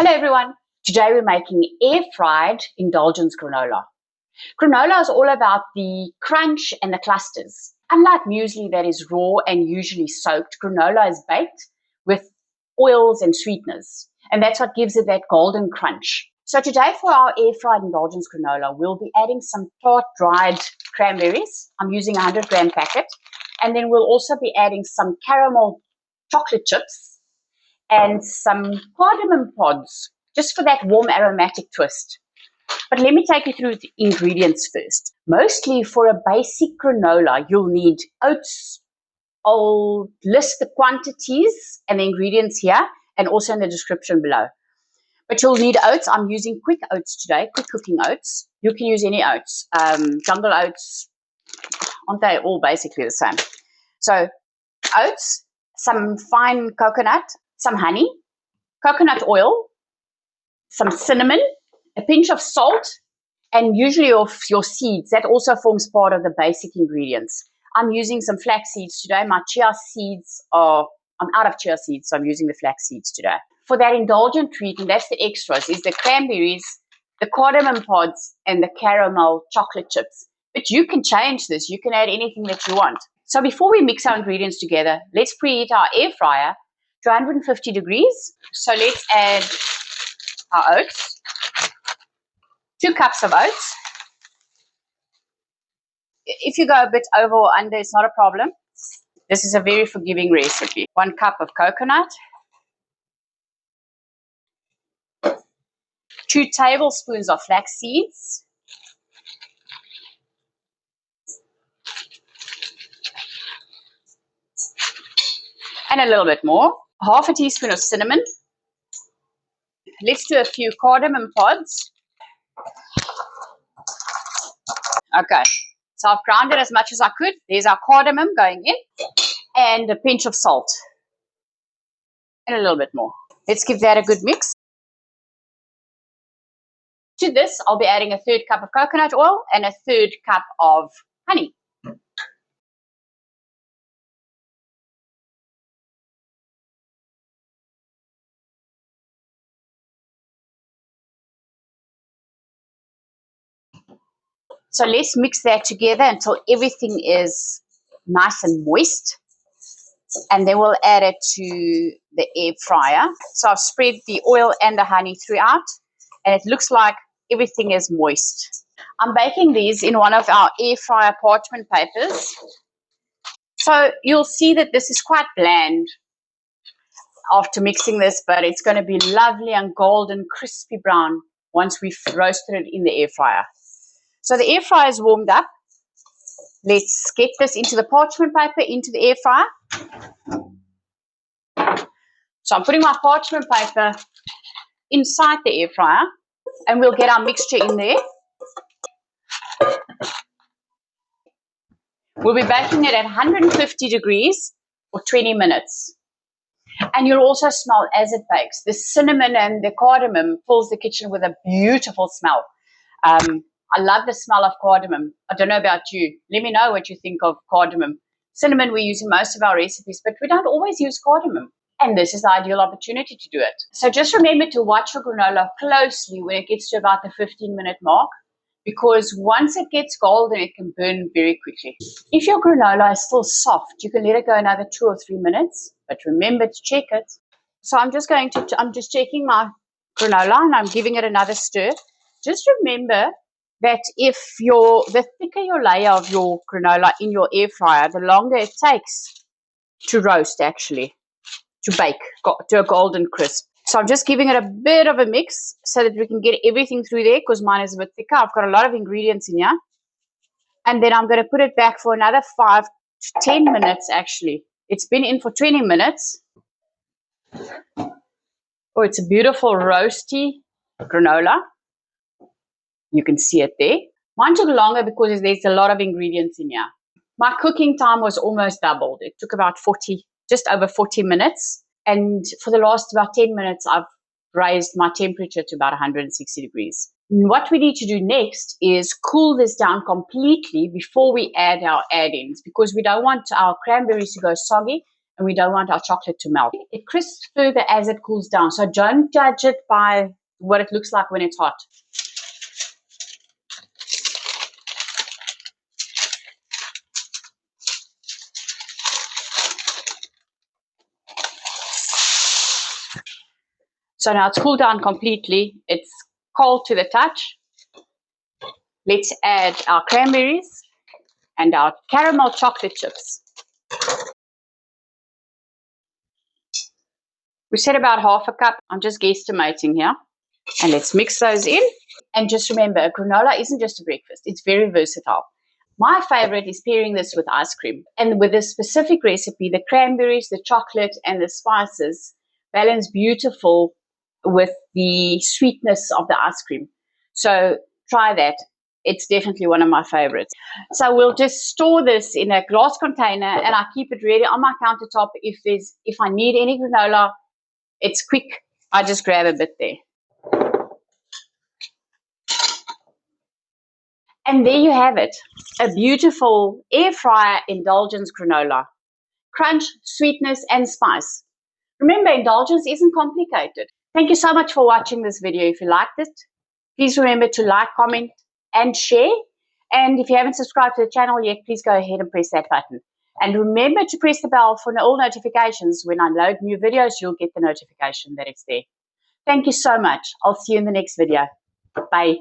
Hello everyone. Today we're making air-fried indulgence granola. Granola is all about the crunch and the clusters. Unlike muesli that is raw and usually soaked, granola is baked with oils and sweeteners. And that's what gives it that golden crunch. So today for our air-fried indulgence granola, we'll be adding some tart dried cranberries. I'm using a 100-gram packet. And then we'll also be adding some caramel chocolate chips and some cardamom pods, just for that warm aromatic twist. But let me take you through the ingredients first. Mostly for a basic granola, you'll need oats. I'll list the quantities and the ingredients here and also in the description below. But you'll need oats. I'm using quick oats today, quick cooking oats. You can use any oats. Jungle oats, aren't they all basically the same? So oats, some fine coconut, some honey, coconut oil, some cinnamon, a pinch of salt, and usually of your seeds. That also forms part of the basic ingredients. I'm using some flax seeds today. My chia seeds I'm out of chia seeds, so I'm using the flax seeds today. For that indulgent treat, and that's the extras, is the cranberries, the cardamom pods, and the caramel chocolate chips. But you can change this. You can add anything that you want. So before we mix our ingredients together, let's preheat our air fryer to 150 degrees. So let's add our oats, 2 cups of oats. If you go a bit over or under, it's not a problem. This is a very forgiving recipe. 1 cup of coconut, 2 tablespoons of flax seeds, and a little bit more, half a teaspoon of cinnamon. Let's do a few cardamom pods. Okay, so I've ground it as much as I could. There's our cardamom going in, and a pinch of salt, and a little bit more. Let's give that a good mix. To this, I'll be adding a 1/3 cup of coconut oil and a 1/3 cup of honey. So let's mix that together until everything is nice and moist. And then we'll add it to the air fryer. So I've spread the oil and the honey throughout, and it looks like everything is moist. I'm baking these in one of our air fryer parchment papers. So you'll see that this is quite bland after mixing this, but it's going to be lovely and golden, crispy brown once we've roasted it in the air fryer. So the air fryer is warmed up. Let's get this into the parchment paper, into the air fryer. So I'm putting my parchment paper inside the air fryer, and we'll get our mixture in there. We'll be baking it at 150 degrees for 20 minutes. And you'll also smell as it bakes. The cinnamon and the cardamom fills the kitchen with a beautiful smell. I love the smell of cardamom. I don't know about you. Let me know what you think of cardamom. Cinnamon we use in most of our recipes, but we don't always use cardamom. And this is the ideal opportunity to do it. So just remember to watch your granola closely when it gets to about the 15-minute mark, because once it gets golden, it can burn very quickly. If your granola is still soft, you can let it go another 2 or 3 minutes, but remember to check it. So I'm just checking my granola, and I'm giving it another stir. Just remember that the thicker your layer of your granola in your air fryer, the longer it takes to roast, actually, to bake to a golden crisp. So I'm just giving it a bit of a mix so that we can get everything through there, because mine is a bit thicker. I've got a lot of ingredients in here. And then I'm going to put it back for another 5 to 10 minutes, actually. It's been in for 20 minutes. Oh, it's a beautiful roasty granola. You can see it there. Mine took longer because there's a lot of ingredients in here. My cooking time was almost doubled. It took about just over 40 minutes. And for the last about 10 minutes, I've raised my temperature to about 160 degrees. What we need to do next is cool this down completely before we add our add-ins, because we don't want our cranberries to go soggy and we don't want our chocolate to melt. It crisps further as it cools down, so don't judge it by what it looks like when it's hot. So now it's cooled down completely. It's cold to the touch. Let's add our cranberries and our caramel chocolate chips. We said about half a cup. I'm just guesstimating here. And let's mix those in. And just remember, a granola isn't just a breakfast. It's very versatile. My favorite is pairing this with ice cream. And with this specific recipe, the cranberries, the chocolate, and the spices balance beautiful with the sweetness of the ice cream. So try that. It's definitely one of my favorites. So we'll just store this in a glass container, and I keep it ready on my countertop. If I need any granola, it's quick. I just grab a bit there. And there you have it, a beautiful air fryer indulgence granola. Crunch, sweetness, and spice. Remember, indulgence isn't complicated. Thank you so much for watching this video. If you liked it, please remember to like, comment, and share. And if you haven't subscribed to the channel yet, please go ahead and press that button. And remember to press the bell for all notifications. When I load new videos, you'll get the notification that it's there. Thank you so much. I'll see you in the next video. Bye.